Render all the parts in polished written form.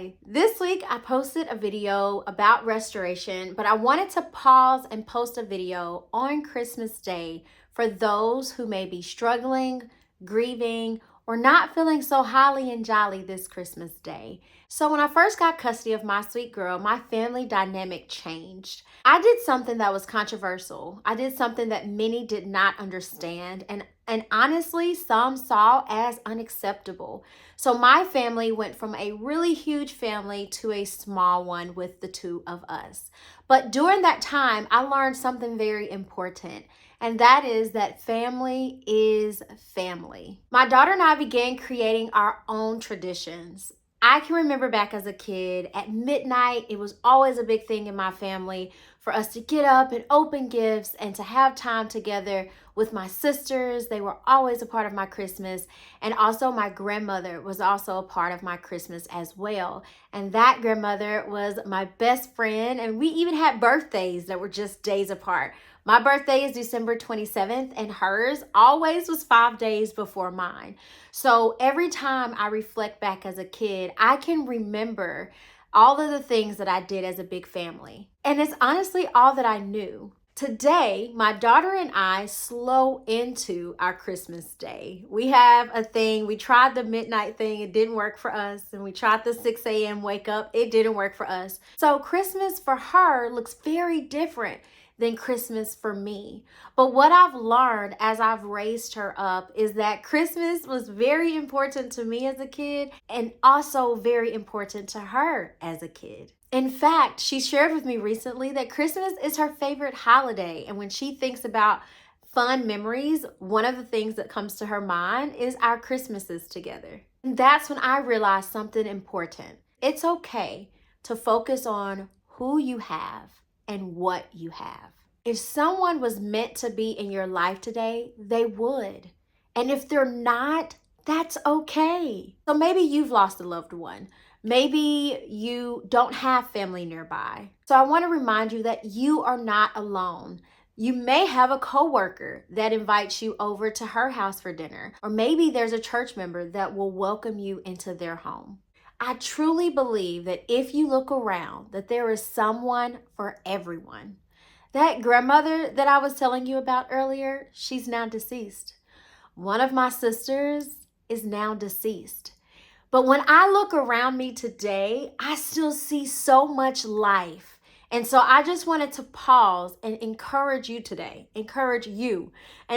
Hi, this week I posted a video about restoration, but I wanted to pause and post a video on Christmas Day for those who may be struggling, grieving, or not feeling so holly and jolly this Christmas Day. So when I first got custody of my sweet girl, my family dynamic changed. I did something that was controversial. I did something that many did not understand and honestly some saw as unacceptable. So my family went from a really huge family to a small one with the two of us. But during that time, I learned something very important. And that is that family is family. My daughter and I began creating our own traditions. I can remember back as a kid, at midnight, it was always a big thing in my family for us to get up and open gifts and to have time together with my sisters. They were always a part of my Christmas. And also my grandmother was also a part of my Christmas as well. And that grandmother was my best friend. And we even had birthdays that were just days apart. My birthday is December 27th and hers always was 5 days before mine. So every time I reflect back as a kid, I can remember all of the things that I did as a big family. And it's honestly all that I knew. Today, my daughter and I slow into our Christmas day. We have a thing, we tried the midnight thing, it didn't work for us. And we tried the 6 a.m. wake up, it didn't work for us. So Christmas for her looks very different than Christmas for me. But what I've learned as I've raised her up is that Christmas was very important to me as a kid and also very important to her as a kid. In fact, she shared with me recently that Christmas is her favorite holiday. And when she thinks about fun memories, one of the things that comes to her mind is our Christmases together. And that's when I realized something important. It's okay to focus on who you have and what you have. If someone was meant to be in your life today, they would. And if they're not, that's okay. So maybe you've lost a loved one. Maybe you don't have family nearby. So I want to remind you that you are not alone. You may have a coworker that invites you over to her house for dinner, or maybe there's a church member that will welcome you into their home. I truly believe that if you look around, that there is someone for everyone. That grandmother that I was telling you about earlier, she's now deceased. One of my sisters is now deceased. But when I look around me today, I still see so much life. And so I just wanted to pause and encourage you today, and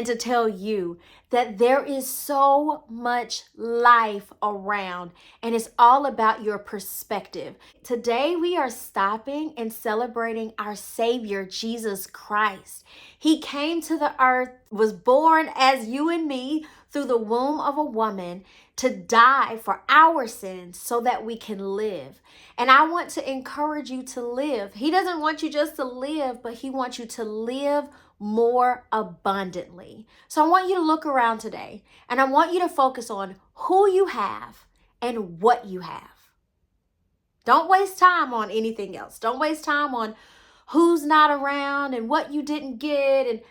to tell you that there is so much life around and it's all about your perspective. Today we are stopping and celebrating our Savior, Jesus Christ. He came to the earth, was born as you and me through the womb of a woman to die for our sins so that we can live. And I want to encourage you to live. He doesn't want you just to live, but he wants you to live more abundantly. So I want you to look around today and I want you to focus on who you have and what you have. Don't waste time on anything else. Don't waste time on who's not around and what you didn't get, and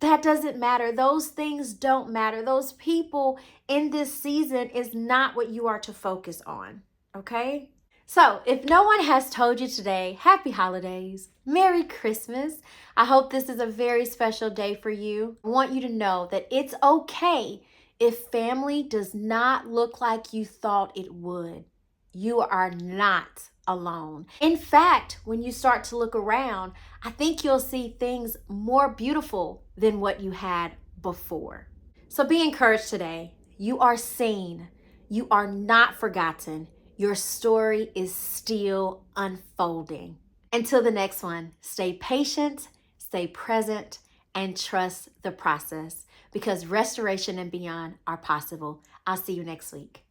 that doesn't matter. Those things don't matter. Those people in this season is not what you are to focus on, okay? So if no one has told you today, happy holidays, Merry Christmas. I hope this is a very special day for you. I want you to know that it's okay if family does not look like you thought it would. You are not alone. In fact, when you start to look around, I think you'll see things more beautiful than what you had before. So be encouraged today. You are seen. You are not forgotten. Your story is still unfolding. Until the next one, stay patient, stay present, and trust the process because restoration and beyond are possible. I'll see you next week.